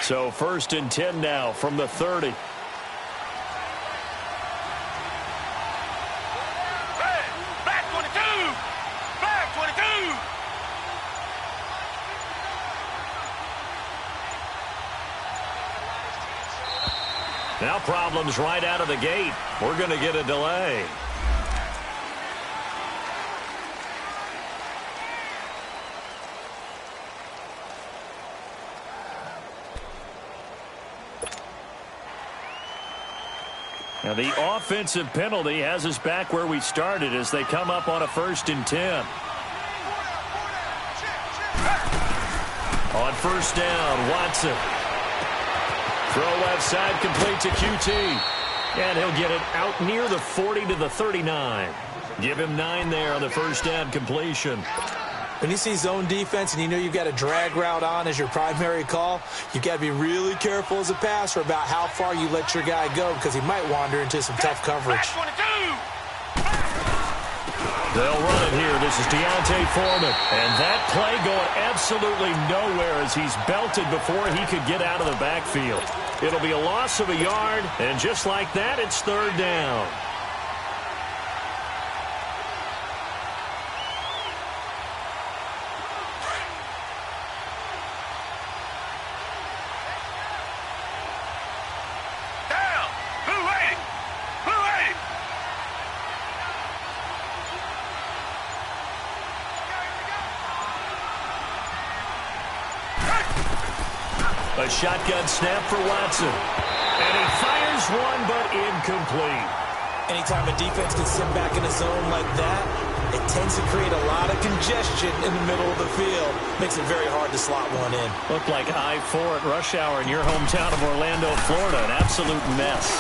So 1st and 10 now from the 30. Back 22! Back 22! Now problems right out of the gate. We're going to get a delay. Now the offensive penalty has us back where we started as they come up on a 1st and 10. On 1st down, Watson. Throw left side, complete to QT. And he'll get it out near the 40 to the 39. Give him 9 there on the 1st down completion. When you see zone defense and you know you've got a drag route on as your primary call, you've got to be really careful as a passer about how far you let your guy go because he might wander into some tough coverage. They'll run it here. This is Deontay Foreman. And that play going absolutely nowhere as he's belted before he could get out of the backfield. It'll be a loss of a yard, and just like that, it's 3rd down. A shotgun snap for Watson. And he fires one, but incomplete. Anytime a defense can sit back in a zone like that, it tends to create a lot of congestion in the middle of the field. Makes it very hard to slot one in. Looked like I-4 at rush hour in your hometown of Orlando, Florida. An absolute mess.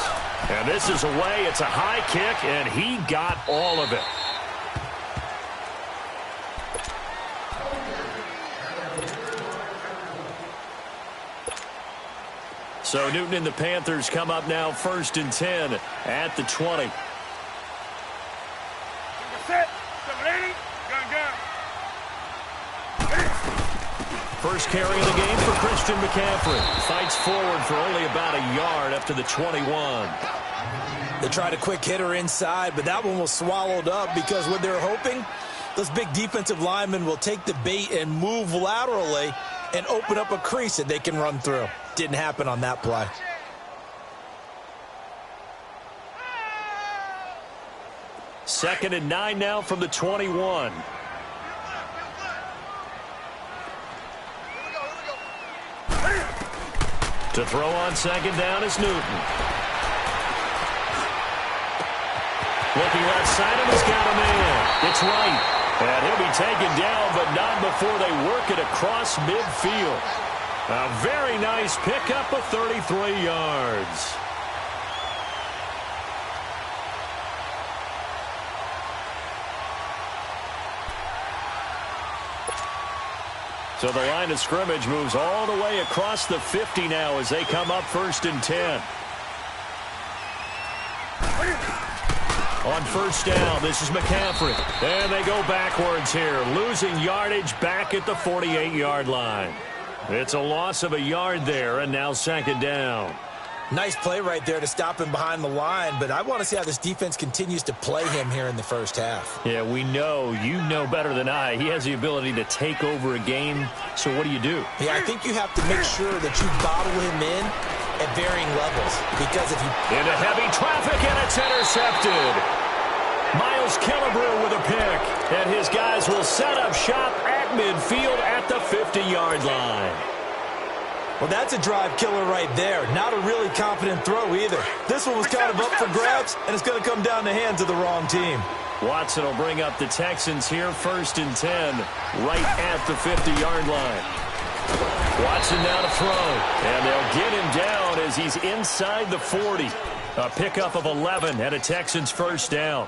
And this is away. It's a high kick, and he got all of it. So Newton and the Panthers come up now 1st and 10 at the 20. First carry of the game for Christian McCaffrey. Fights forward for only about a yard up to the 21. They tried a quick hitter inside, but that one was swallowed up because what they're hoping, those big defensive linemen will take the bait and move laterally and open up a crease that they can run through. Didn't happen on that play. Second and 9 now from the 21. To throw on 2nd down is Newton. Looking left side, and he's got a man. It's right. And he'll be taken down, but not before they work it across midfield. A very nice pickup of 33 yards. So the line of scrimmage moves all the way across the 50 now as they come up 1st and 10. On 1st down, this is McCaffrey. And they go backwards here, losing yardage back at the 48-yard line. It's a loss of a yard there, and now 2nd down. Nice play right there to stop him behind the line, but I want to see how this defense continues to play him here in the 1st half. Yeah, we know. You know better than I. He has the ability to take over a game, so what do you do? Yeah, I think you have to make sure that you bottle him in at varying levels, because if you... Into heavy traffic, and it's intercepted. Miles Killebrew with a pick, and his guys will set up shop at midfield at the 50-yard line. Well, that's a drive killer right there. Not a really confident throw either. This one was kind of up for grabs, and it's going to come down the hands of the wrong team. Watson will bring up the Texans here 1st and 10, right at the 50-yard line. Watson now to throw, and they'll get him down as he's inside the 40. A pickup of 11 and a Texans 1st down.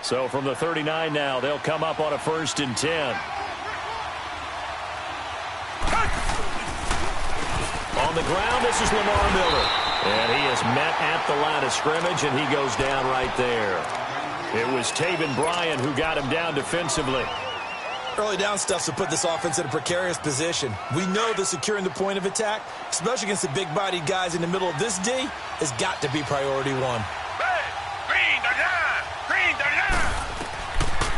So from the 39 now, they'll come up on a 1st and 10. On the ground, this is Lamar Miller. And he is met at the line of scrimmage, and he goes down right there. It was Taven Bryan who got him down defensively. Early down stuffs will put this offense in a precarious position. We know that securing the point of attack, especially against the big-bodied guys in the middle of this D, has got to be priority one.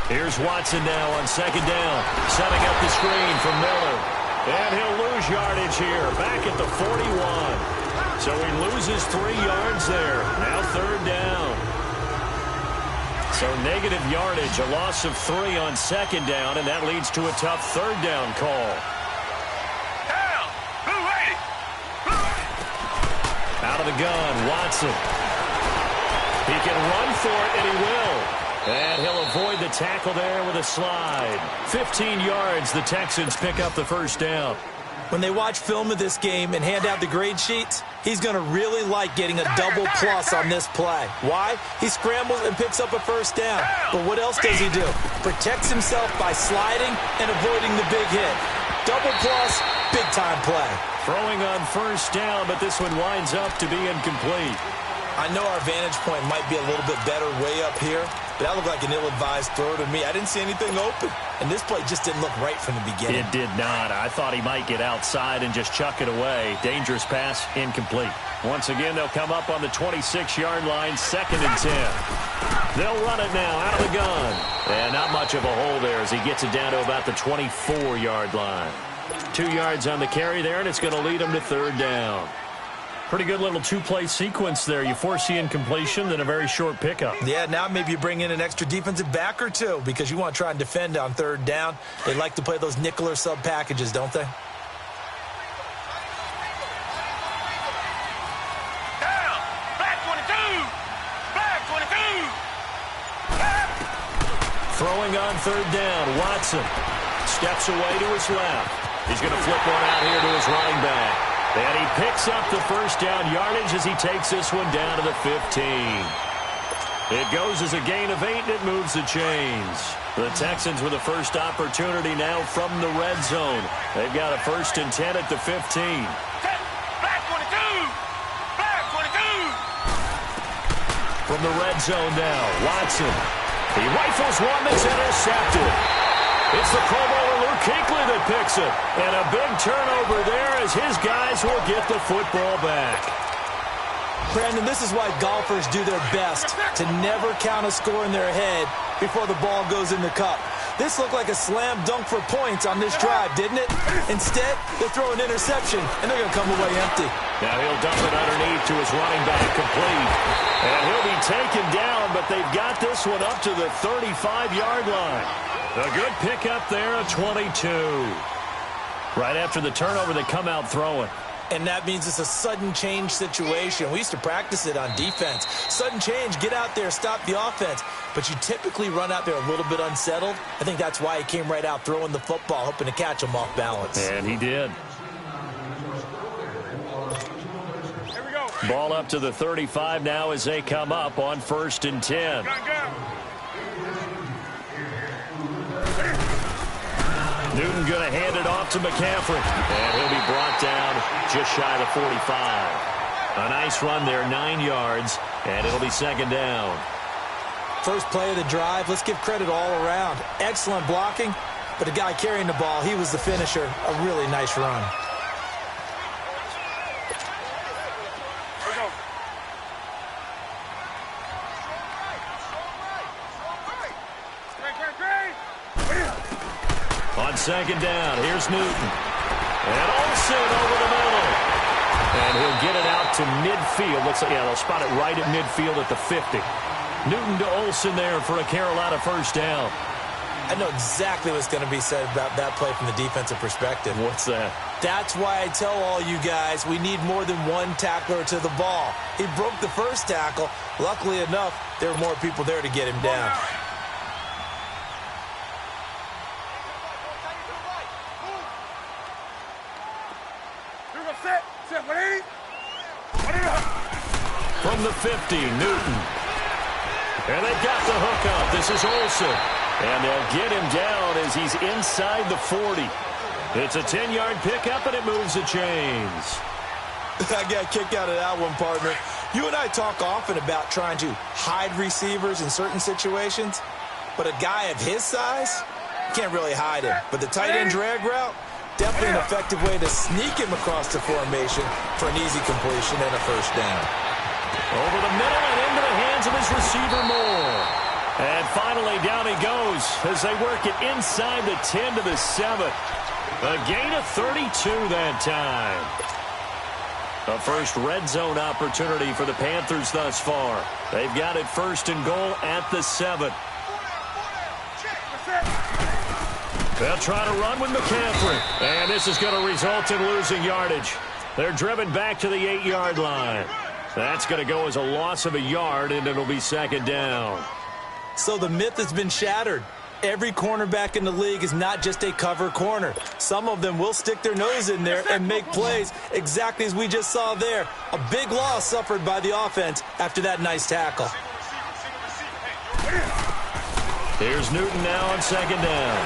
Here's Watson now on second down, setting up the screen for Miller. And he'll lose yardage here, back at the 41. So he loses 3 yards there. Now third down. So negative yardage, a loss of 3 on second down, and that leads to a tough third down call. Out of the gun, Watson. He can run for it, and he will. And he'll avoid the tackle there with a slide. 15 yards, the Texans pick up the first down. When they watch film of this game and hand out the grade sheets, he's going to really like getting a double plus on this play. Why? He scrambles and picks up a first down. But what else does he do? Protects himself by sliding and avoiding the big hit. Double plus, big-time play. Throwing on first down, but this one winds up to be incomplete. I know our vantage point might be a little bit better way up here, but that looked like an ill-advised throw to me. I didn't see anything open, and this play just didn't look right from the beginning. It did not. I thought he might get outside and just chuck it away. Dangerous pass, incomplete. Once again, they'll come up on the 26-yard line, 2nd and 10. They'll run it now out of the gun. And not much of a hole there as he gets it down to about the 24-yard line. 2 yards on the carry there, and it's going to lead him to third down. Pretty good little 2-play sequence there. You force the incompletion, then a very short pickup. Yeah, now maybe you bring in an extra defensive back or two because you want to try and defend on third down. They like to play those nickel or sub packages, don't they? Down! Back 22! Back 22! Throwing on third down, Watson steps away to his left. He's going to flip one out here to his running back. And he picks up the first down yardage as he takes this one down to the 15. It goes as a gain of 8, and it moves the chains. The Texans with a first opportunity now from the red zone. They've got a 1st and 10 at the 15. Back 22! Back 22! From the red zone now, Watson. He rifles one that's intercepted. It's the Pro Bowler Luke Kuechly that picks it. And a big turnover there as his guys will get the football back. Brandon, this is why golfers do their best to never count a score in their head before the ball goes in the cup. This looked like a slam dunk for points on this drive, didn't it? Instead, they throw an interception, and they're going to come away empty. Now he'll dump it underneath to his running back, complete. And he'll be taken down, but they've got this one up to the 35-yard line. A good pickup there at 22. Right after the turnover, they come out throwing. And that means it's a sudden change situation. We used to practice it on defense. Sudden change, get out there, stop the offense. But you typically run out there a little bit unsettled. I think that's why he came right out throwing the football, hoping to catch him off balance. And he did. Here we go. Ball up to the 35 now as they come up on 1st and 10. Newton going to hand it off to McCaffrey. And he'll be brought down just shy of the 45. A nice run there, 9 yards, and it'll be 2nd down. First play of the drive, let's give credit all around. Excellent blocking, but the guy carrying the ball, he was the finisher. A really nice run. On 2nd down, here's Newton. And Olsen over the middle. And he'll get it out to midfield. Looks like, yeah, they'll spot it right at midfield at the 50. Newton to Olsen there for a Carolina first down. I know exactly what's going to be said about that play from the defensive perspective. What's that? That's why I tell all you guys we need more than one tackler to the ball. He broke the first tackle. Luckily enough, there were more people there to get him down. From the 50, Newton. And they've got the hook up. This is Olsen. And they'll get him down as he's inside the 40. It's a 10-yard pickup, and it moves the chains. I got a kick out of that one, partner. You and I talk often about trying to hide receivers in certain situations, but a guy of his size, Can't really hide him. But the tight end drag route, definitely an effective way to sneak him across the formation for an easy completion and a first down. Over the middle and into the hands of his receiver Moore. And finally down he goes as they work it inside the 10 to the 7. A gain of 32 that time. A first red zone opportunity for the Panthers thus far. They've got it first and goal at the 7. They'll try to run with McCaffrey. And this is going to result in losing yardage. They're driven back to the 8-yard line. That's going to go as a loss of a yard, and it'll be second down. So the myth has been shattered. Every cornerback in the league is not just a cover corner. Some of them will stick their nose in there and make plays exactly as we just saw there. A big loss suffered by the offense after that nice tackle. Here's Newton now on second down.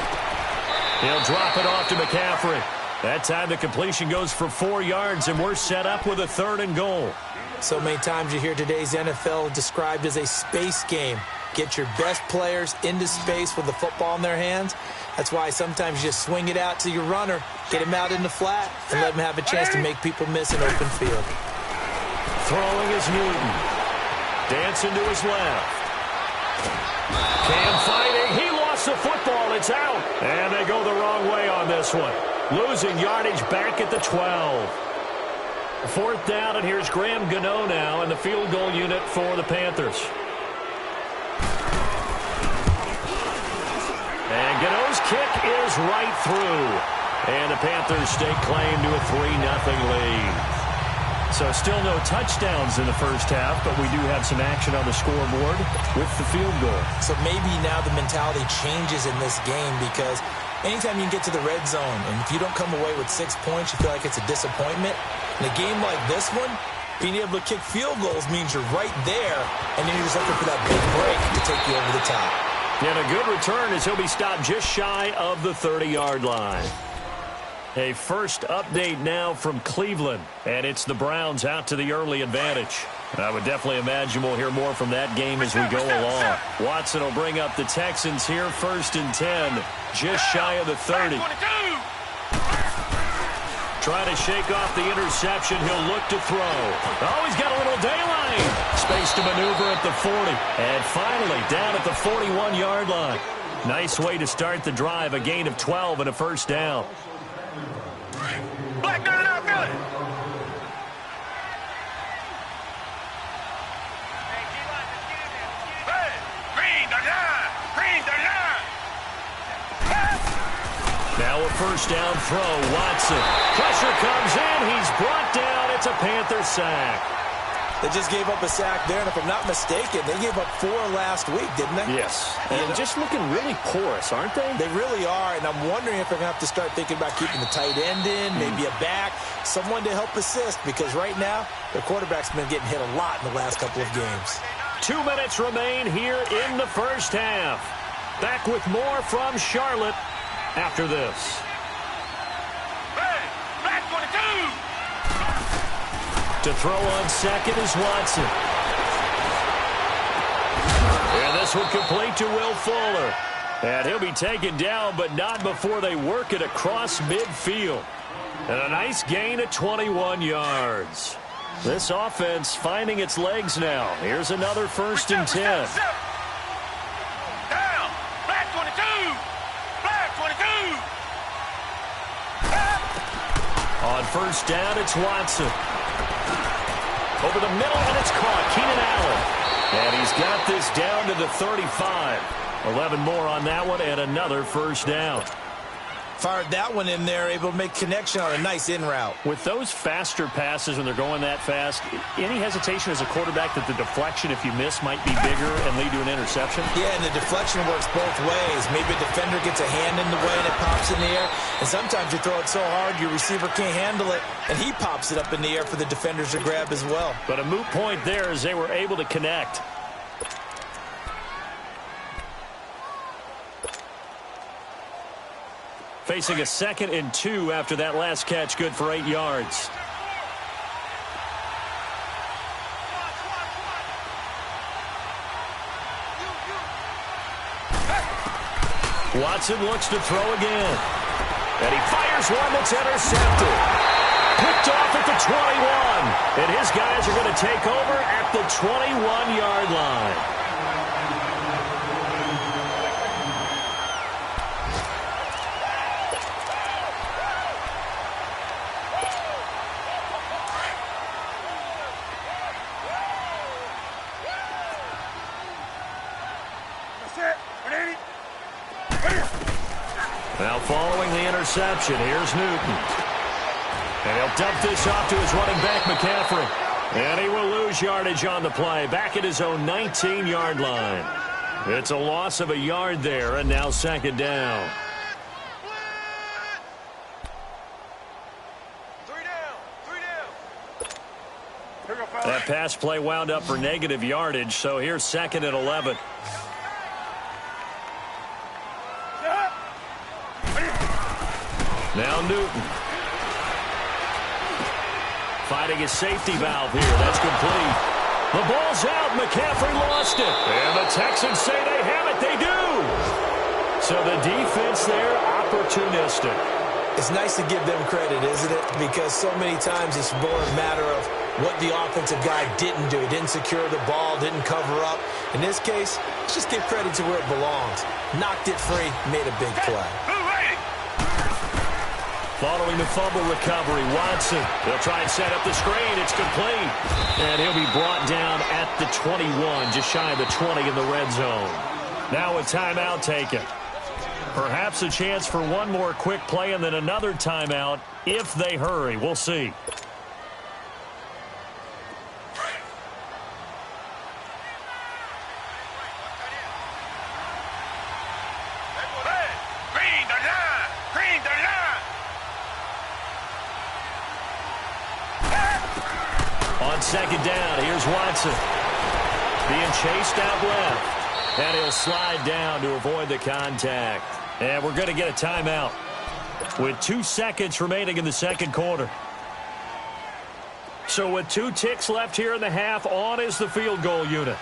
He'll drop it off to McCaffrey. That time the completion goes for 4 yards, and we're set up with a 3rd and goal. So many times you hear today's NFL described as a space game. Get your best players into space with the football in their hands. That's why sometimes you just swing it out to your runner, get him out in the flat, and let him have a chance to make people miss an open field. Throwing is Newton. Dancing to his left. Cam fighting. He lost the football. It's out. And they go the wrong way on this one. Losing yardage back at the 12. 4th down, and here's Graham Gano now in the field goal unit for the Panthers. And Gano's kick is right through. And the Panthers stake claim to a 3-0 lead. So still no touchdowns in the first half, but we do have some action on the scoreboard with the field goal. So maybe now the mentality changes in this game because anytime you can get to the red zone, and if you don't come away with 6 points, you feel like it's a disappointment. In a game like this one, being able to kick field goals means you're right there, and then you're just looking for that big break to take you over the top. And a good return as he'll be stopped just shy of the 30-yard line. A first update now from Cleveland, and it's the Browns out to the early advantage. I would definitely imagine we'll hear more from that game as we go along. Watson will bring up the Texans here, 1st and 10, just shy of the 30. Trying to shake off the interception. He'll look to throw. Oh, he's got a little daylight. Space to maneuver at the 40. And finally, down at the 41-yard line. Nice way to start the drive. A gain of 12 and a first down. Black dirty out Philly. Hey, green dirty line. Green dirty line. Now a first down throw. Watson. Pressure comes in. He's brought down. It's a Panther sack. They just gave up a sack there, and if I'm not mistaken, they gave up 4 last week, didn't they? Yes. And just looking really porous, aren't they? They really are, and I'm wondering if they're going to have to start thinking about keeping the tight end in, maybe a back, someone to help assist, because right now, their quarterback's been getting hit a lot in the last couple of games. 2 minutes remain here in the first half. Back with more from Charlotte after this. Hey, black 22. To throw on second is Watson. And this one complete to Will Fuller. And he'll be taken down, but not before they work it across midfield. And a nice gain of 21 yards. This offense finding its legs now. Here's another 1st and 10. Down. Black 22. Black 22. On first down, it's Watson. Over the middle, and it's caught. Keenan Allen. And he's got this down to the 35. 11 more on that one, and another first down. Fired that one in there, able to make connection on a nice in route. With those faster passes when they're going that fast, any hesitation as a quarterback that the deflection, if you miss, might be bigger and lead to an interception? Yeah, and the deflection works both ways. Maybe a defender gets a hand in the way and it pops in the air. And sometimes you throw it so hard your receiver can't handle it, and he pops it up in the air for the defenders to grab as well. But a moot point there as they were able to connect. Facing a 2nd and 2 after that last catch, good for 8 yards. Watson looks to throw again. And he fires one that's intercepted. Picked off at the 21. And his guys are going to take over at the 21-yard line. Now following the interception, here's Newton. And he'll dump this off to his running back, McCaffrey. And he will lose yardage on the play, back at his own 19-yard line. It's a loss of a yard there, and now second down. That pass play wound up for negative yardage, so here's second and 11. Now Newton. Fighting his safety valve here. That's complete. The ball's out. McCaffrey lost it. And the Texans say they have it. They do. So the defense there, opportunistic. It's nice to give them credit, isn't it? Because so many times it's more a matter of what the offensive guy didn't do. He didn't secure the ball, didn't cover up. In this case, let's just give credit to where it belongs. Knocked it free, made a big play. Following the fumble recovery, Watson. They'll try and set up the screen. It's complete. And he'll be brought down at the 21, just shy of the 20 in the red zone. Now a timeout taken. Perhaps a chance for one more quick play and then another timeout if they hurry. We'll see. On second down, here's Watson. Being chased out left. And he'll slide down to avoid the contact. And we're going to get a timeout with 2 seconds remaining in the second quarter. So with 2 ticks left here in the half, on is the field goal unit.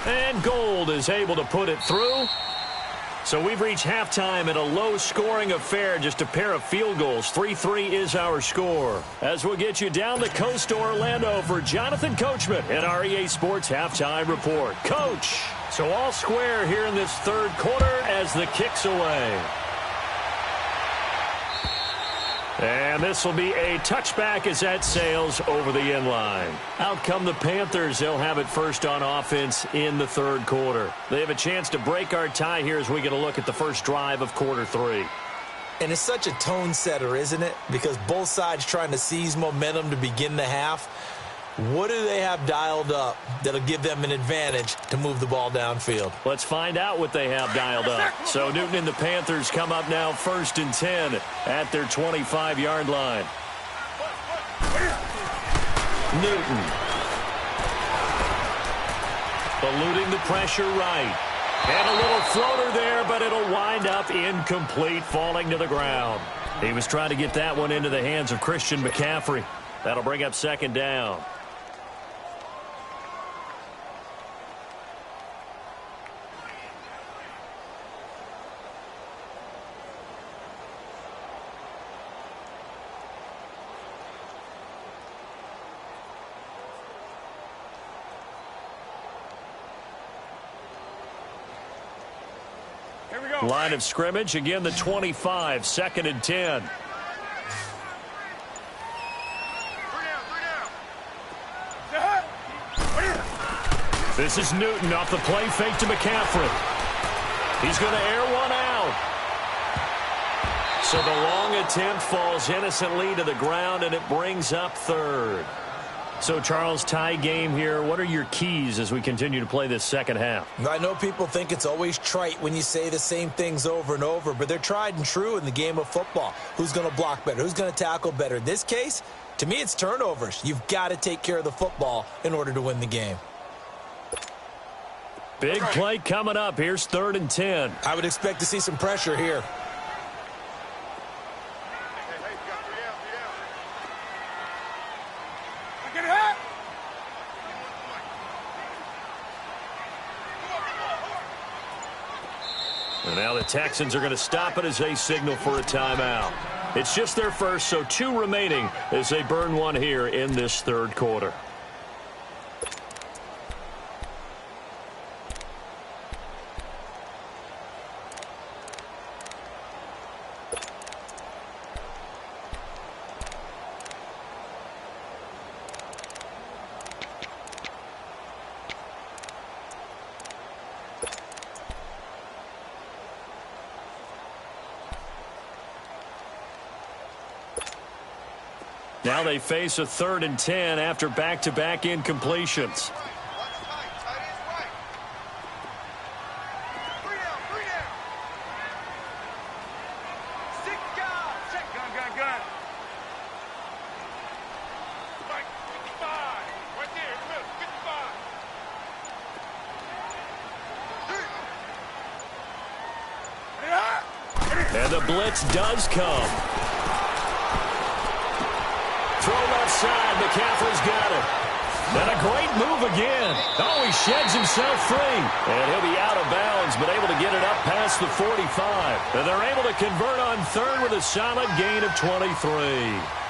And Gold is able to put it through. So we've reached halftime in a low-scoring affair, just a pair of field goals. 3-3 is our score. As we'll get you down the coast to Orlando for Jonathan Coachman at our EA Sports Halftime Report. Coach, so all square here in this third quarter as the kick's away. And this will be a touchback as that sails over the end line. Out come the Panthers. They'll have it first on offense in the third quarter. They have a chance to break our tie here as we get a look at the first drive of quarter 3. And it's such a tone setter, isn't it? Because both sides trying to seize momentum to begin the half. What do they have dialed up that'll give them an advantage to move the ball downfield? Let's find out what they have dialed up. So Newton and the Panthers come up now first and 10 at their 25-yard line. Newton. Eluding the pressure right. And a little floater there, but it'll wind up incomplete, falling to the ground. He was trying to get that one into the hands of Christian McCaffrey. That'll bring up second down. Line of scrimmage, again the 25, second and 10. This is Newton off the play fake to McCaffrey. He's going to air one out. So the long attempt falls innocently to the ground, and it brings up third. So, Charles, tie game here. What are your keys as we continue to play this second half? I know people think it's always trite when you say the same things over and over, but they're tried and true in the game of football. Who's going to block better? Who's going to tackle better? In this case, to me, it's turnovers. You've got to take care of the football in order to win the game. Big play coming up. Here's third and 10. I would expect to see some pressure here. And now the Texans are going to stop it as they signal for a timeout. It's just their first, so 2 remaining as they burn one here in this third quarter. Now they face a 3rd and 10 after back-to-back incompletions. And the blitz does come. Throw left side. McCaffrey's got it. And a great move again. Oh, he sheds himself free. And he'll be out of bounds, but able to get it up past the 45. And they're able to convert on 3rd with a solid gain of 23.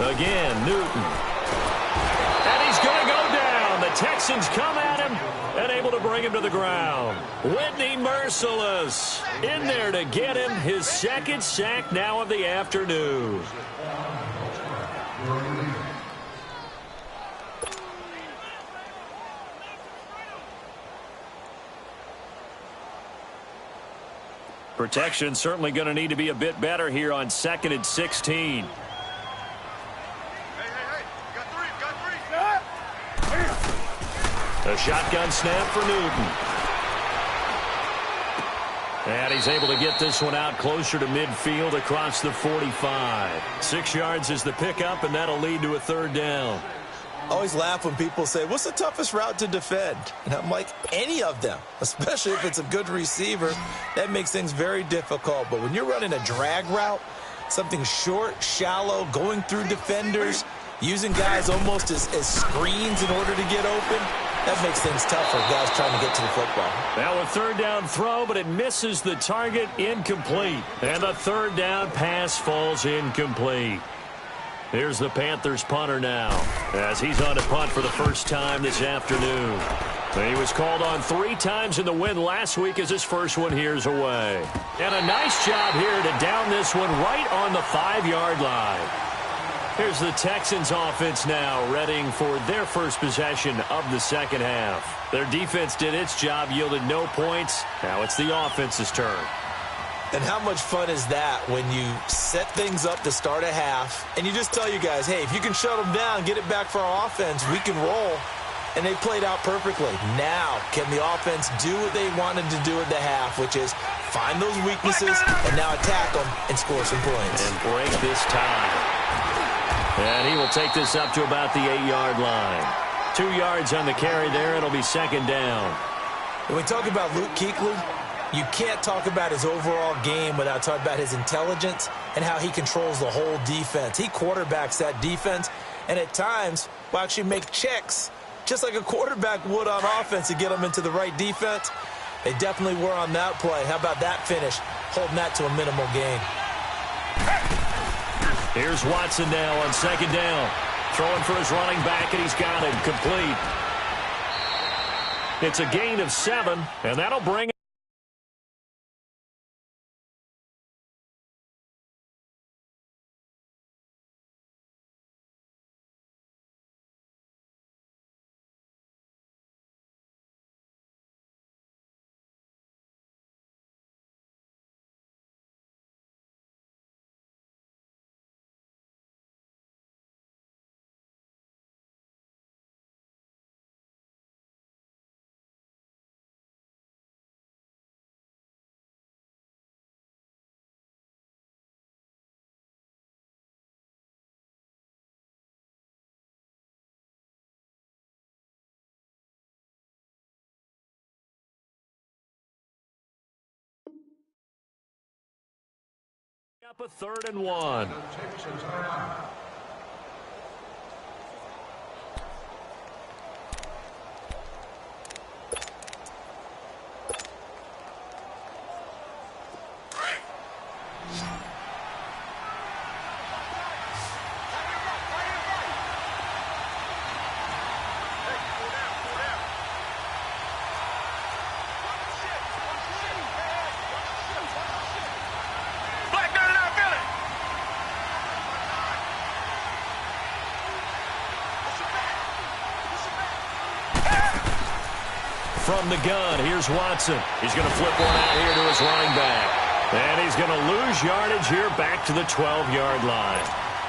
Again, Newton. And he's going to go down. The Texans come at him and able to bring him to the ground. Whitney Merciless in there to get him his 2nd sack now of the afternoon. Protection certainly going to need to be a bit better here on 2nd and 16. A shotgun snap for Newton. And he's able to get this one out closer to midfield across the 45. 6 yards is the pickup, and that'll lead to a 3rd down. I always laugh when people say, what's the toughest route to defend? And I'm like, any of them, especially if it's a good receiver. That makes things very difficult. But when you're running a drag route, something short, shallow, going through defenders, using guys almost as screens in order to get open, that makes things tough for guys trying to get to the football. Now a 3rd down throw, but it misses the target, incomplete. And the 3rd down pass falls incomplete. Here's the Panthers punter now, as he's on to punt for the first time this afternoon. He was called on 3 times in the win last week as his first one here's away. And a nice job here to down this one right on the 5-yard line. Here's the Texans offense now, readying for their first possession of the second half. Their defense did its job, yielded no points. Now it's the offense's turn. And how much fun is that when you set things up to start a half, and you just tell you guys, hey, if you can shut them down, get it back for our offense, we can roll. And they played out perfectly. Now, can the offense do what they wanted to do at the half, which is find those weaknesses and now attack them and score some points. And break this tie. And he will take this up to about the 8-yard line. 2 yards on the carry there. It'll be 2nd down. When we talk about Luke Kuechly, you can't talk about his overall game without talking about his intelligence and how he controls the whole defense. He quarterbacks that defense, and at times will actually make checks, just like a quarterback would on offense to get them into the right defense. They definitely were on that play. How about that finish, holding that to a minimal gain. Here's Watson now on 2nd down. Throwing for his running back, and he's got it complete. It's a gain of 7, and that'll bring up a 3rd and 1. From the gun, here's Watson. He's going to flip one out here to his running back. And he's going to lose yardage here back to the 12-yard line.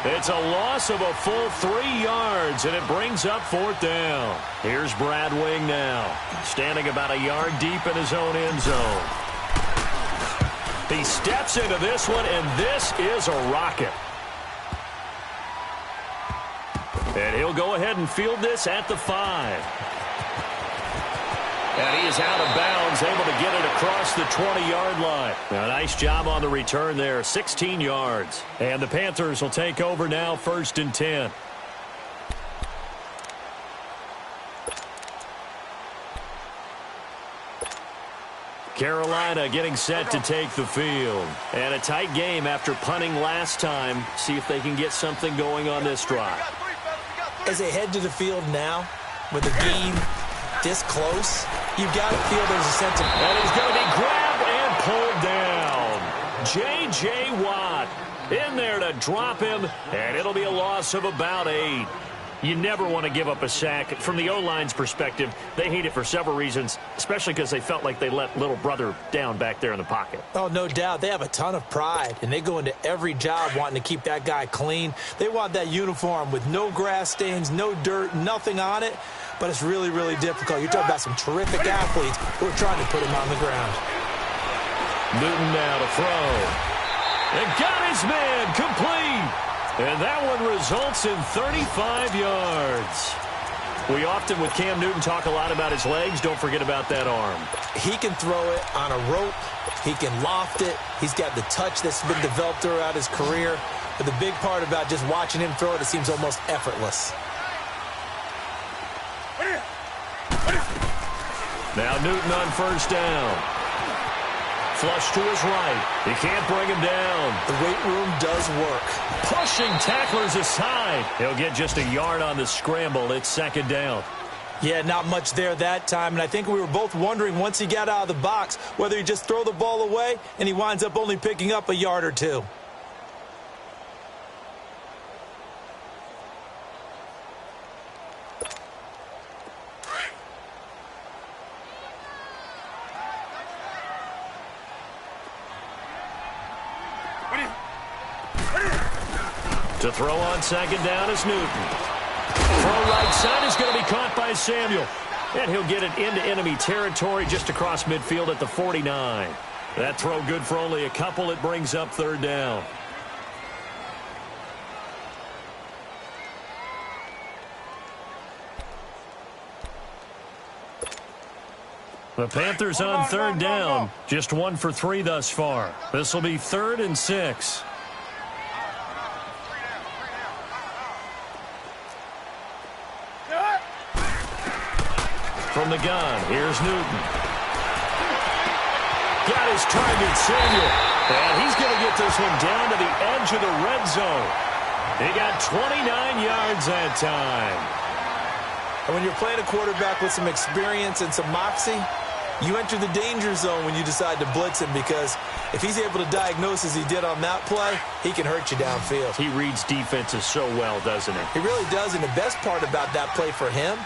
It's a loss of a full 3 yards, and it brings up 4th down. Here's Brad Wing now, standing about a yard deep in his own end zone. He steps into this one, and this is a rocket. And he'll go ahead and field this at the 5. And he is out of bounds, able to get it across the 20-yard line. A nice job on the return there, 16 yards. And the Panthers will take over now, 1st and 10. Carolina getting set to take the field. And a tight game after punting last time. See if they can get something going on this drive. As they head to the field now, with the game this close, you've got to feel there's a sense of... And he's going to be grabbed and pulled down. J.J. Watt in there to drop him, and it'll be a loss of about 8. You never want to give up a sack. From the O-line's perspective, they hate it for several reasons, especially because they felt like they let little brother down back there in the pocket. Oh, no doubt. They have a ton of pride, and they go into every job wanting to keep that guy clean. They want that uniform with no grass stains, no dirt, nothing on it, but it's really, really difficult. You're talking about some terrific athletes who are trying to put him on the ground. Newton now to throw. And got his man complete. And that one results in 35 yards. We often, with Cam Newton, talk a lot about his legs. Don't forget about that arm. He can throw it on a rope. He can loft it. He's got the touch that's been developed throughout his career. But the big part about just watching him throw it seems almost effortless. Now Newton on 1st down. Flush to his right. He can't bring him down. The weight room does work. Pushing tacklers aside. He'll get just a yard on the scramble. It's 2nd down. Yeah, not much there that time. And I think we were both wondering once he got out of the box whether he just throw the ball away and he winds up only picking up a yard or 2. To throw on 2nd down is Newton. Throw right side is going to be caught by Samuel. And he'll get it into enemy territory just across midfield at the 49. That throw good for only a couple. It brings up 3rd down. The Panthers on 3rd down. Just 1 for 3 thus far. This will be 3rd and 6. From the gun, here's Newton. Got his target, Samuel. And he's going to get this one down to the edge of the red zone. He got 29 yards that time. And when you're playing a quarterback with some experience and some moxie, you enter the danger zone when you decide to blitz him, because if he's able to diagnose as he did on that play, he can hurt you downfield. He reads defenses so well, doesn't he? He really does, and the best part about that play for him,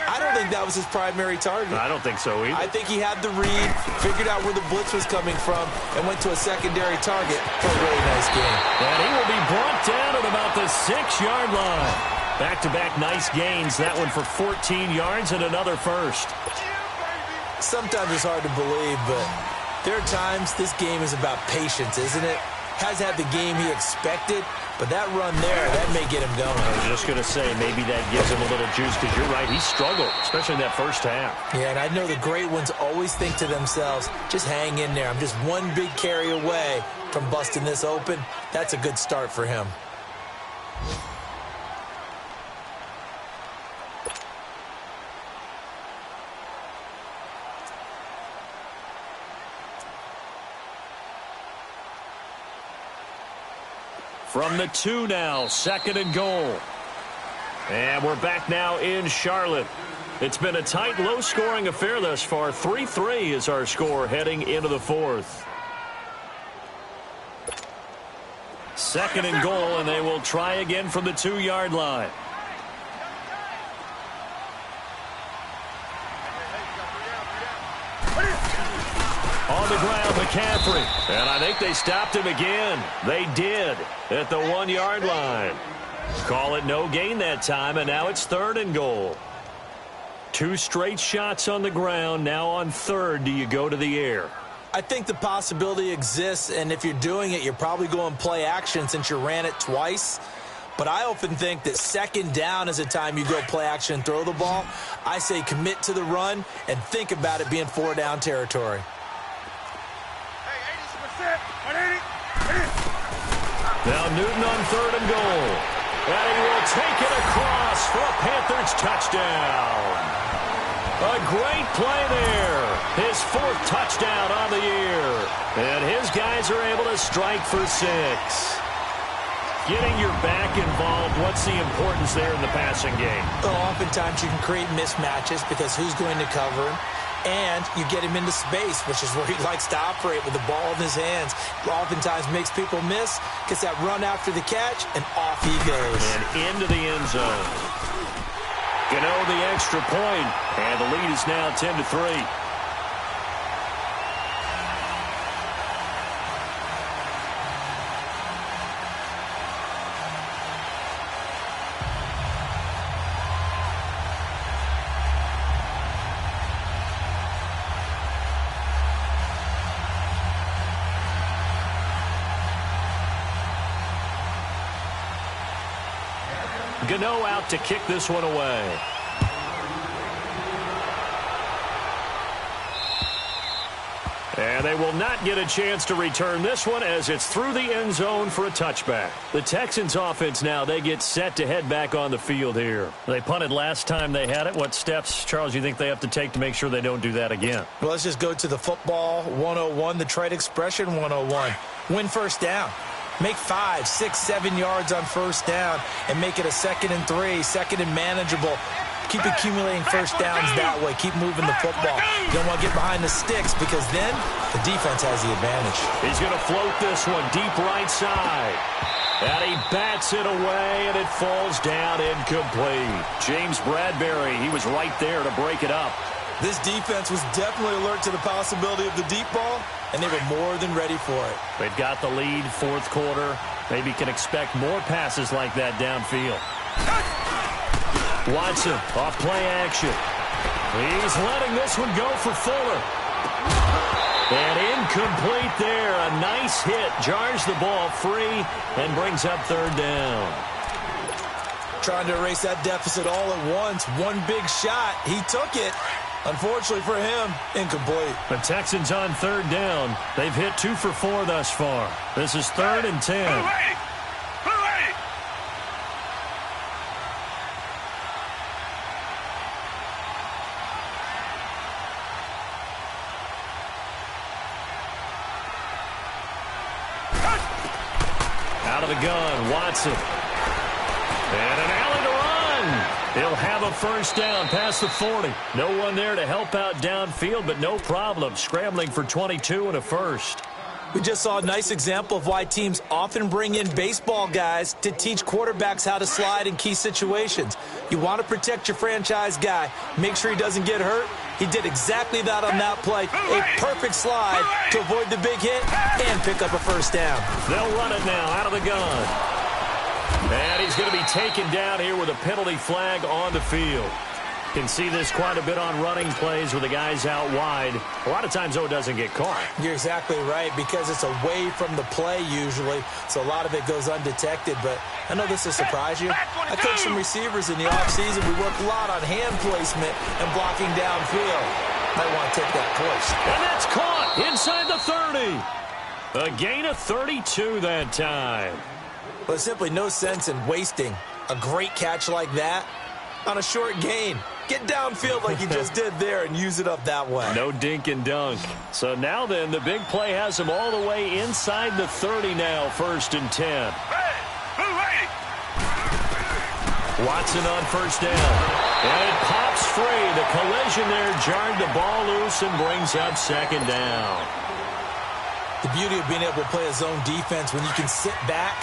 I don't think that was his primary target. I don't think so either. I think he had the read, figured out where the blitz was coming from, and went to a secondary target for a really nice game. And he will be brought down at about the 6-yard line. Back-to-back nice gains. That one for 14 yards and another first. Sometimes it's hard to believe, but there are times this game is about patience, isn't it? Has had the game he expected, but that run there, that may get him going. I was just going to say, maybe that gives him a little juice, because you're right, he struggled, especially in that first half. Yeah, and I know the great ones always think to themselves, just hang in there. I'm just one big carry away from busting this open. That's a good start for him. From the 2 now, 2nd and goal. And we're back now in Charlotte. It's been a tight, low-scoring affair thus far. 3-3 is our score heading into the 4th. 2nd and goal, and they will try again from the 2-yard line. On the ground, McCaffrey. And I think they stopped him again. They did at the 1-yard line. Call it no gain that time, and now it's 3rd and goal. 2 straight shots on the ground. Now on 3rd, do you go to the air? I think the possibility exists, and if you're doing it, you're probably going play action since you ran it twice. But I often think that 2nd down is a time you go play action and throw the ball. I say commit to the run and think about it being 4-down territory. Now Newton on 3rd and goal. And he will take it across for a Panthers touchdown. A great play there. His 4th touchdown on the year. And his guys are able to strike for 6. Getting your back involved, what's the importance there in the passing game? Well, oftentimes you can create mismatches because who's going to cover him? And you get him into space, which is where he likes to operate with the ball in his hands. Oftentimes makes people miss, gets that run after the catch, and off he goes. And into the end zone. Gano the extra point, and the lead is now 10-3. Gano out to kick this one away. And they will not get a chance to return this one as it's through the end zone for a touchback. The Texans offense now, they get set to head back on the field here. They punted last time they had it. What steps, Charles, you think they have to take to make sure they don't do that again? Well, let's just go to the football 101, the trade expression 101. Win 1st down. Make 5, 6, 7 yards on 1st down and make it a 2nd and 3, 2nd and manageable. Keep accumulating 1st downs that way. Keep moving the football. You don't want to get behind the sticks because then the defense has the advantage. He's going to float this one deep right side. And he bats it away, and it falls down incomplete. James Bradbury, he was right there to break it up. This defense was definitely alert to the possibility of the deep ball, and they were more than ready for it. They've got the lead, 4th quarter. Maybe can expect more passes like that downfield. Watson, off play action. He's letting this one go for Fuller. And incomplete there. A nice hit. Jars the ball free and brings up 3rd down. Trying to erase that deficit all at once. One big shot. He took it. Unfortunately for him, incomplete. The Texans on 3rd down. They've hit 2 for 4 thus far. This is 3rd and 10. Out of the gun, Watson. And an alley to run. He'll have a 1st down past the 40. No one there to help out downfield, but no problem. Scrambling for 22 and a 1st. We just saw a nice example of why teams often bring in baseball guys to teach quarterbacks how to slide in key situations. You want to protect your franchise guy. Make sure he doesn't get hurt. He did exactly that on that play. A perfect slide to avoid the big hit and pick up a 1st down. They'll run it now out of the gun. And he's going to be taken down here with a penalty flag on the field. Can see this quite a bit on running plays with the guys out wide. A lot of times, though, it doesn't get caught. You're exactly right, because it's away from the play usually, so a lot of it goes undetected. But I know this will surprise you. I coach some receivers in the offseason. We work a lot on hand placement and blocking downfield. Might want to take that course. And that's caught inside the 30. A gain of 32 that time. Well, there's simply no sense in wasting a great catch like that on a short gain. Get downfield like you just did there and use it up that way. No dink and dunk. So now then, the big play has him all the way inside the 30 now, 1st and 10. Watson on 1st down. And it pops free. The collision there jarred the ball loose and brings up 2nd down. The beauty of being able to play a zone defense when you can sit back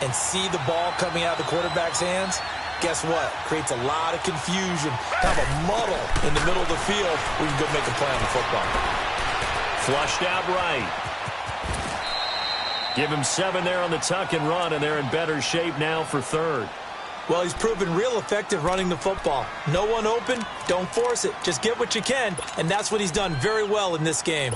and see the ball coming out of the quarterback's hands, guess what? Creates a lot of confusion. Have a muddle in the middle of the field where you can go make a play on the football. Flushed out right. Give him 7 there on the tuck and run, and they're in better shape now for 3rd. Well, he's proven real effective running the football. No one open, don't force it. Just get what you can, and that's what he's done very well in this game.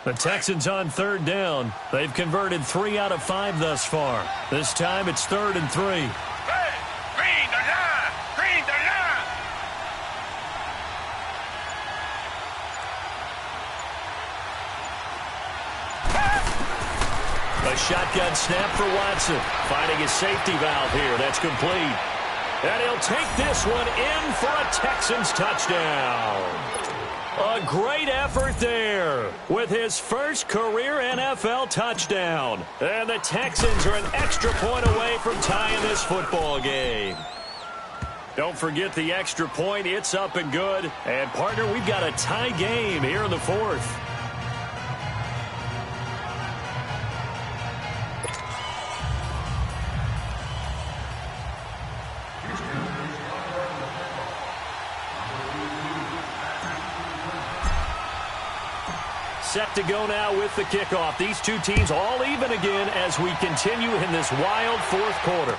The Texans on 3rd down. They've converted 3 out of 5 thus far. This time it's 3rd and 3. Green the line! Green the line! A shotgun snap for Watson. Finding his safety valve here. That's complete. And he'll take this one in for a Texans touchdown. A great effort there with his first career NFL touchdown. And the Texans are an extra point away from tying this football game. Don't forget the extra point. It's up and good. And, partner, we've got a tie game here in the 4th. Set to go now with the kickoff. These two teams all even again as we continue in this wild 4th quarter.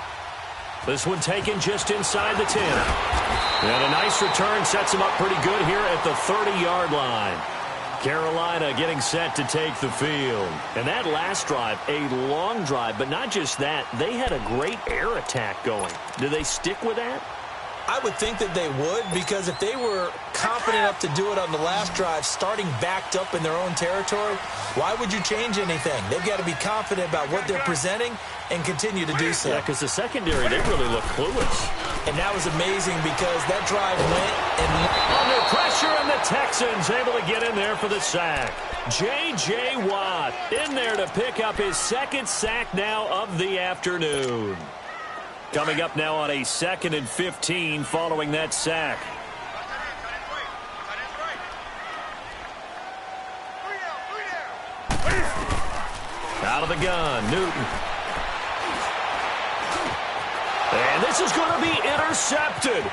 This one taken just inside the 10. And a nice return sets them up pretty good here at the 30-yard line. Carolina getting set to take the field. And that last drive, a long drive, but not just that. They had a great air attack going. Do they stick with that? I would think that they would, because if they were confident enough to do it on the last drive, starting backed up in their own territory, why would you change anything? They've got to be confident about what they're presenting and continue to do so. Yeah, because the secondary, they really look clueless. And that was amazing because that drive went and under pressure, and the Texans able to get in there for the sack. J.J. Watt in there to pick up his 2nd sack now of the afternoon. Coming up now on a 2nd and 15 following that sack. Out of the gun, Newton. And this is going to be intercepted.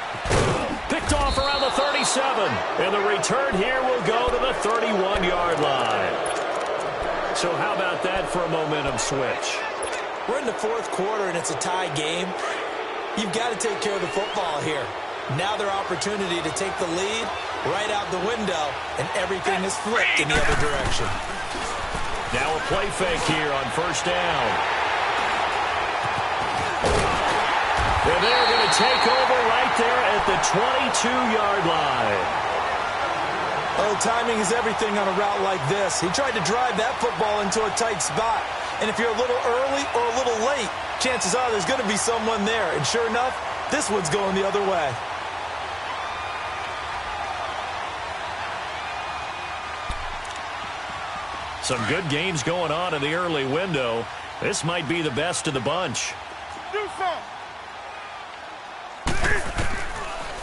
Picked off around the 37. And the return here will go to the 31-yard line. So how about that for a momentum switch? We're in the 4th quarter, and it's a tie game. You've got to take care of the football here. Now their opportunity to take the lead right out the window, and everything is flipped in the other direction. Now a play fake here on 1st down. And they're going to take over right there at the 22-yard line. Oh, timing is everything on a route like this. He tried to drive that football into a tight spot. And if you're a little early or a little late, chances are there's going to be someone there. And sure enough, this one's going the other way. Some good games going on in the early window. This might be the best of the bunch.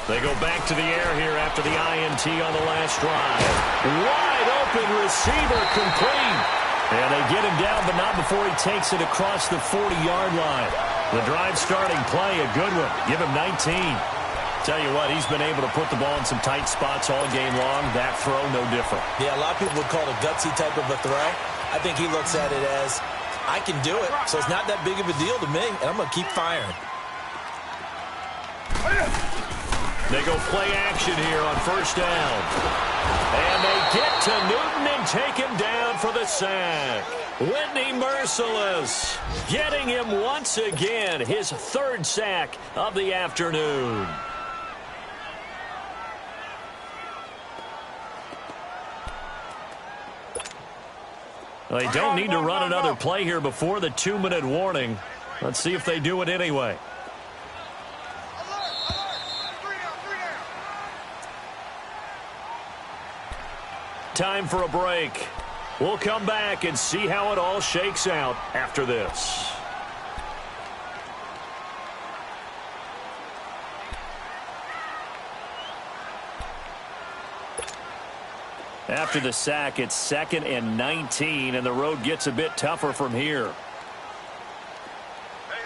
They go back to the air here after the INT on the last drive. Wide open receiver complete. And they get him down, but not before he takes it across the 40-yard line. The drive starting play, a good one. Give him 19. Tell you what, he's been able to put the ball in some tight spots all game long. That throw, no different. Yeah, a lot of people would call it a gutsy type of a throw. I think he looks at it as, I can do it, so it's not that big of a deal to me, and I'm going to keep firing. They go play action here on first down. And they get to Newton and take him down for the sack. Whitney Merciless getting him once again, his third sack of the afternoon. They don't need to run another play here before the 2-minute warning. Let's see if they do it anyway. Time for a break. We'll come back and see how it all shakes out after this. After the sack, it's 2nd and 19, and the road gets a bit tougher from here. Hey,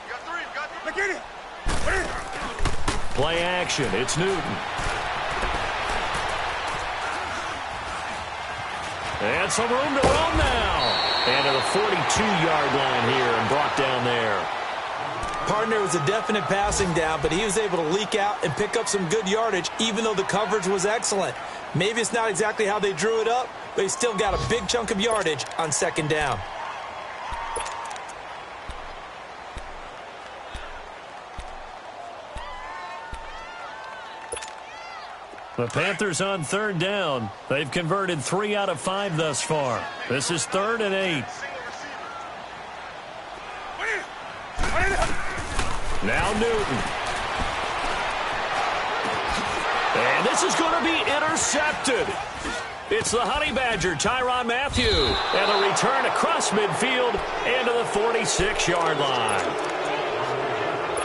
you got three. Look at it. Play action, it's Newton. And some room to run now. And to the 42-yard line here and brought down there. Partner was a definite passing down, but he was able to leak out and pick up some good yardage, even though the coverage was excellent. Maybe it's not exactly how they drew it up, but he still got a big chunk of yardage on 2nd down. The Panthers on 3rd down. They've converted 3 out of 5 thus far. This is 3rd and 8. Now Newton. And this is going to be intercepted. It's the Honey Badger, Tyrann Mathieu. And a return across midfield and to the 46-yard line.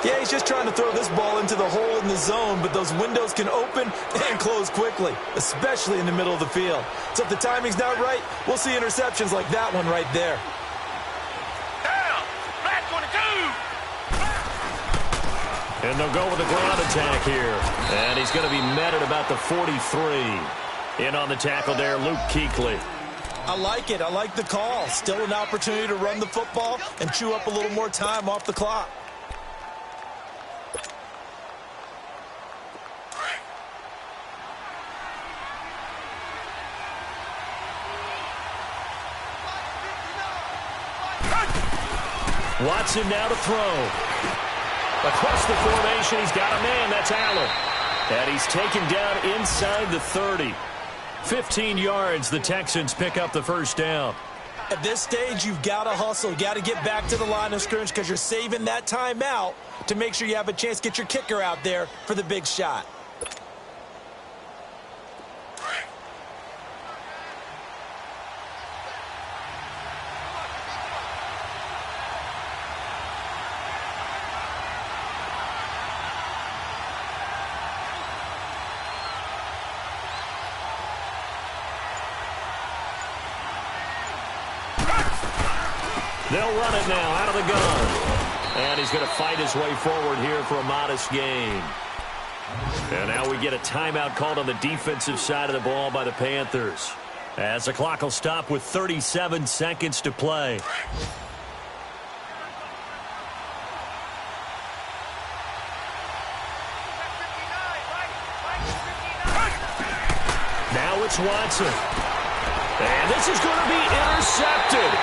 Yeah, he's just trying to throw this ball into the hole in the zone, but those windows can open and close quickly, especially in the middle of the field. So if the timing's not right, we'll see interceptions like that one right there. Down. Flat 22. And they'll go with a ground attack here. And he's going to be met at about the 43. In on the tackle there, Luke Kuechly. I like it. I like the call. Still an opportunity to run the football and chew up a little more time off the clock. Watson now to throw. Across the formation, he's got a man. That's Allen. And he's taken down inside the 30. 15 yards, the Texans pick up the first down. At this stage, you've got to hustle. You've got to get back to the line of scrimmage because you're saving that timeout to make sure you have a chance to get your kicker out there for the big shot. They'll run it now out of the gun. And he's going to fight his way forward here for a modest gain. And now we get a timeout called on the defensive side of the ball by the Panthers. As the clock will stop with 37 seconds to play. Now it's Watson. And this is going to be intercepted.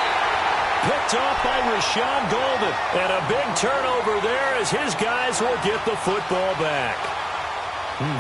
Picked off by Rashawn Golden. And a big turnover there as his guys will get the football back.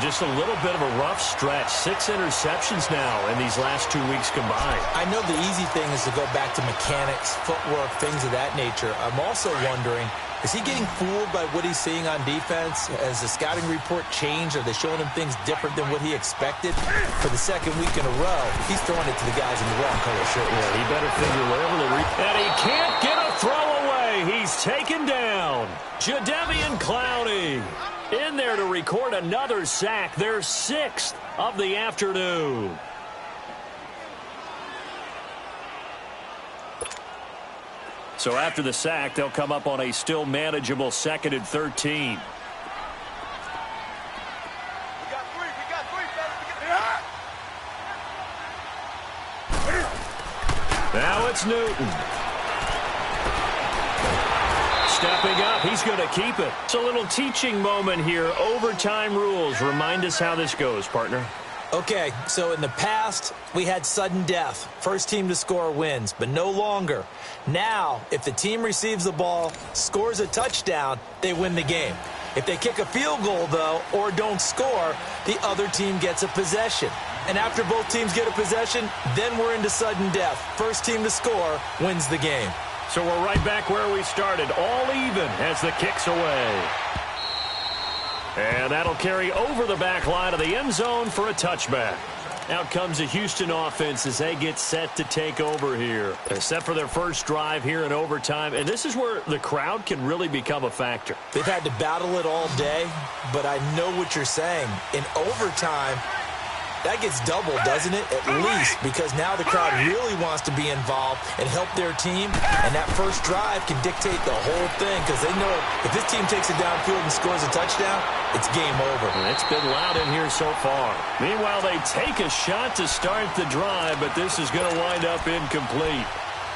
Just a little bit of a rough stretch. 6 interceptions now in these last 2 weeks combined. I know the easy thing is to go back to mechanics, footwork, things of that nature. I'm also wondering, is he getting fooled by what he's seeing on defense? Has the scouting report changed? Are they showing him things different than what he expected? For the second week in a row, he's throwing it to the guys in the wrong color shirt. Yeah, he better figure whatever the and he can't get a throw away. He's taken down. Jadeveon Clowney in there to record another sack. Their 6th of the afternoon. So after the sack, they'll come up on a still manageable 2nd and 13. We got three, Now it's Newton. stepping up. He's going to keep it. It's a little teaching moment here. Overtime rules. Remind us how this goes, partner. Okay, so in the past, we had sudden death. First team to score wins, but no longer. Now, if the team receives the ball, scores a touchdown, they win the game. If they kick a field goal, though, or don't score, the other team gets a possession. And after both teams get a possession, then we're into sudden death. First team to score wins the game. So we're right back where we started, all even as the kick's away. And that'll carry over the back line of the end zone for a touchback. Out comes the Houston offense as they get set to take over here. They're set for their first drive here in overtime, and this is where the crowd can really become a factor. They've had to battle it all day, but I know what you're saying. In overtime, that gets doubled, doesn't it? At least, because now the crowd really wants to be involved and help their team, and that first drive can dictate the whole thing because they know if this team takes it downfield and scores a touchdown, it's game over. It's been loud in here so far. Meanwhile, they take a shot to start the drive, but this is going to wind up incomplete.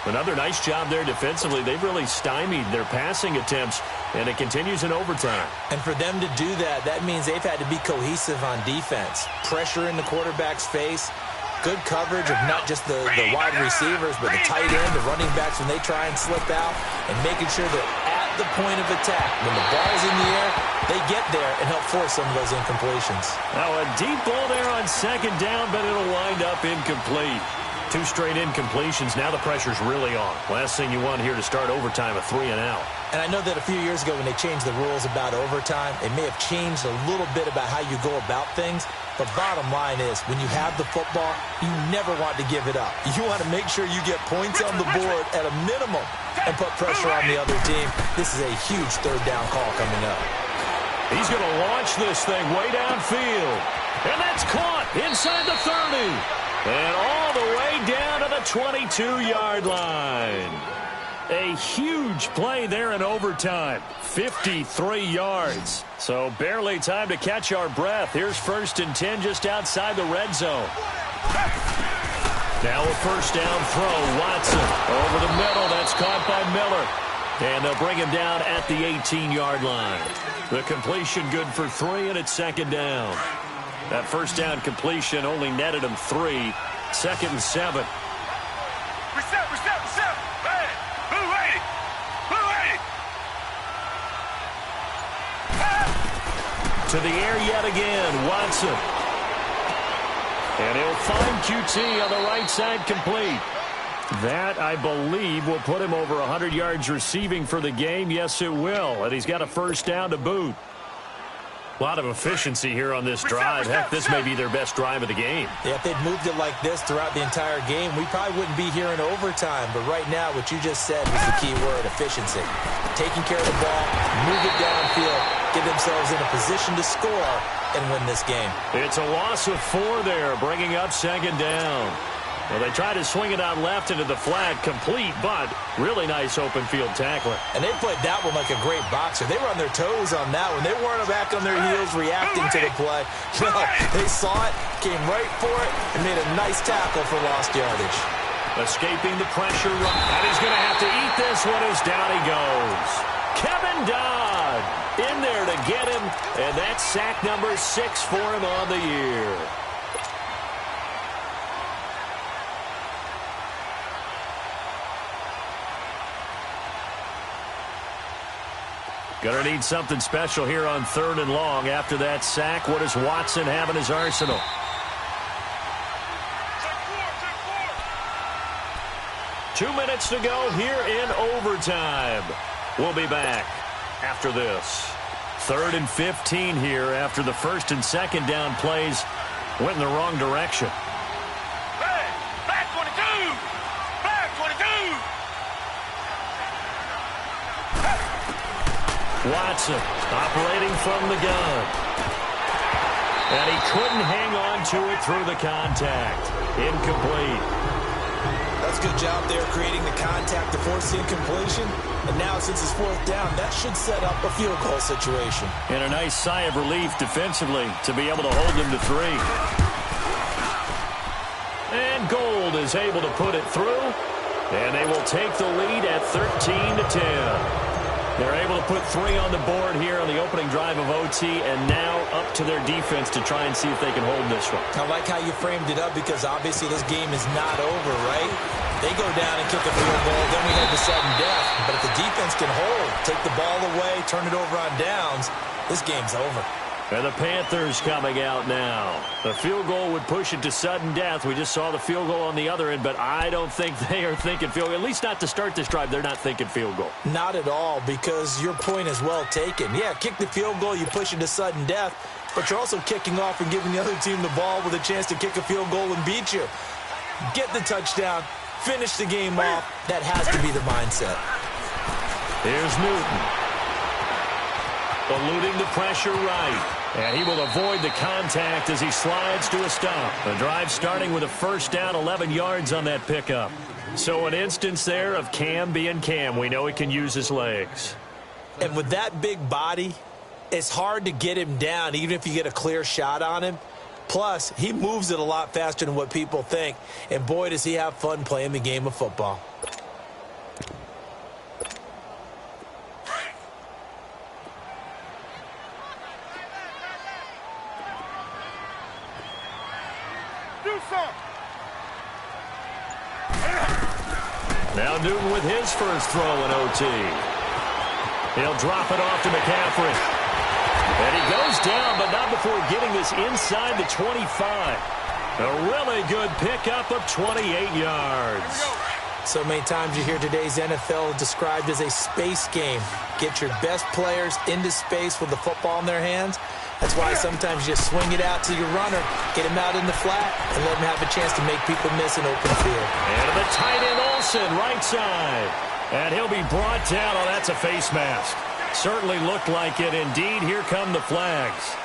Another nice job there defensively. They've really stymied their passing attempts, and it continues in overtime. And for them to do that, that means they've had to be cohesive on defense. Pressure in the quarterback's face, good coverage of not just the wide receivers, but the tight end, the running backs when they try and slip out, and making sure that at the point of attack, when the ball's in the air, they get there and help force some of those incompletions. Now a deep ball there on second down, but it'll wind up incomplete. 2 straight incompletions. Now the pressure's really on. Last thing you want here to start overtime, a 3 and out. And I know that a few years ago when they changed the rules about overtime, it may have changed a little bit about how you go about things. But bottom line is, when you have the football, you never want to give it up. You want to make sure you get points on the board at a minimum and put pressure on the other team. This is a huge third down call coming up. He's going to launch this thing way downfield. And that's caught inside the 30. And all the way down to the 22-yard line. A huge play there in overtime. 53 yards. So barely time to catch our breath. Here's 1st and 10 just outside the red zone. Now a first down throw. Watson over the middle. That's caught by Miller. And they'll bring him down at the 18-yard line. The completion good for 3, and it's second down. That first down completion only netted him 3. 2nd and 7. Reset. Hey, blue lady. To the air yet again, Watson. And he'll find QT on the right side complete. That, I believe, will put him over 100 yards receiving for the game. Yes, it will. And he's got a first down to boot. A lot of efficiency here on this drive. Heck, this may be their best drive of the game. Yeah, if they'd moved it like this throughout the entire game, we probably wouldn't be here in overtime. But right now, what you just said was the key word, efficiency. Taking care of the ball, move it downfield, get themselves in a position to score, and win this game. It's a loss of 4 there, bringing up second down. Well, they try to swing it out left into the flat, complete, but really nice open field tackler. And they played that one like a great boxer. They were on their toes on that one. They weren't back on their heels reacting to the play. No, they saw it, came right for it, and made a nice tackle for lost yardage. Escaping the pressure, and he's going to have to eat this one as down he goes. Kevin Dodd in there to get him, and that's sack number 6 for him on the year. Going to need something special here on 3rd and long. After that sack, what does Watson have in his arsenal? Take 4. 2 minutes to go here in overtime. We'll be back after this. 3rd and 15 here after the 1st and 2nd down plays went in the wrong direction. Hey, back 22. Back 22. Watson operating from the gun. And he couldn't hang on to it through the contact. Incomplete. That's a good job there creating the contact to force the incompletion. And now since it's 4th down, that should set up a field goal situation. And a nice sigh of relief defensively to be able to hold them to 3. And Gold is able to put it through. And they will take the lead at 13-10. They're able to put 3 on the board here on the opening drive of OT, and now up to their defense to try and see if they can hold this one. I like how you framed it up because obviously this game is not over, right? They go down and kick a field goal, then we head to sudden death. But if the defense can hold, take the ball away, turn it over on downs, this game's over. And the Panthers coming out now. The field goal would push it to sudden death. We just saw the field goal on the other end, but I don't think they are thinking field goal. At least not to start this drive. They're not thinking field goal. Not at all, because your point is well taken. Yeah, kick the field goal, you push it to sudden death, but you're also kicking off and giving the other team the ball with a chance to kick a field goal and beat you. Get the touchdown, finish the game off. That has to be the mindset. Here's Newton. Eluding the pressure right. And he will avoid the contact as he slides to a stop. The drive starting with a first down, 11 yards on that pickup. So an instance there of Cam being Cam. We know he can use his legs. And with that big body, it's hard to get him down, even if you get a clear shot on him. Plus, he moves it a lot faster than what people think. And boy, does he have fun playing the game of football. Now Newton with his first throw in OT. He'll drop it off to McCaffrey. And he goes down, but not before getting this inside the 25. A really good pickup of 28 yards. So many times you hear today's NFL described as a space game. Get your best players into space with the football in their hands. That's why sometimes you just swing it out to your runner, get him out in the flat, and let him have a chance to make people miss an open field. And the tight end Olsen, right side. And he'll be brought down. Oh, that's a face mask. Certainly looked like it. Indeed, here come the flags.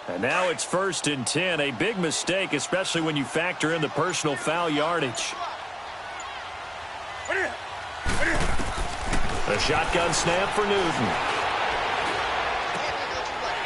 And now it's 1st and 10. A big mistake, especially when you factor in the personal foul yardage. A shotgun snap for Newton.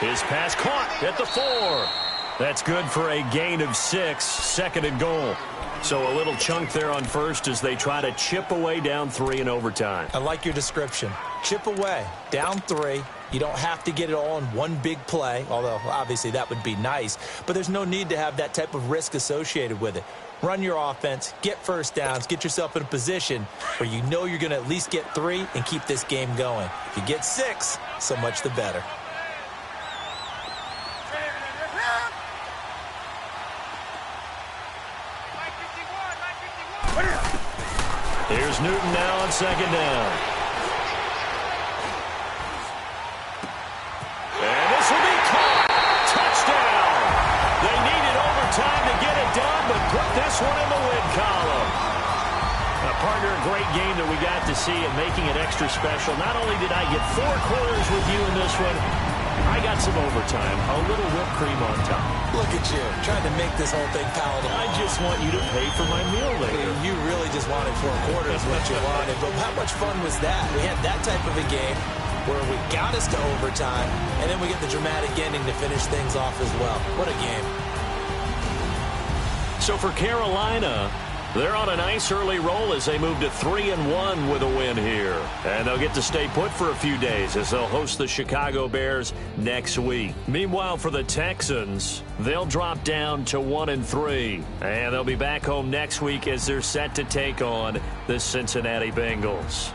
His pass caught at the 4. That's good for a gain of 6, 2nd and goal. So a little chunk there on first as they try to chip away down 3 in overtime. I like your description. Chip away, down 3. You don't have to get it all in one big play, although obviously that would be nice. But there's no need to have that type of risk associated with it. Run your offense, get first downs, get yourself in a position where you know you're going to at least get 3 and keep this game going. If you get 6, so much the better. Here's Newton now on 2nd down. And this will be caught. Touchdown. They needed overtime to get it done, but put this one in the win column. Partner, a great game that we got to see and making it extra special. Not only did I get 4 quarters with you in this one, I got some overtime, a little whipped cream on top. Look at you, trying to make this whole thing palatable. I just want you to pay for my meal later. You really just wanted 4 quarters, what you wanted. But how much fun was that? We had that type of a game where we got us to overtime, and then we get the dramatic ending to finish things off as well. What a game. So for Carolina, they're on a nice early roll as they move to 3-1 with a win here. And they'll get to stay put for a few days as they'll host the Chicago Bears next week. Meanwhile, for the Texans, they'll drop down to 1-3. And they'll be back home next week as they're set to take on the Cincinnati Bengals.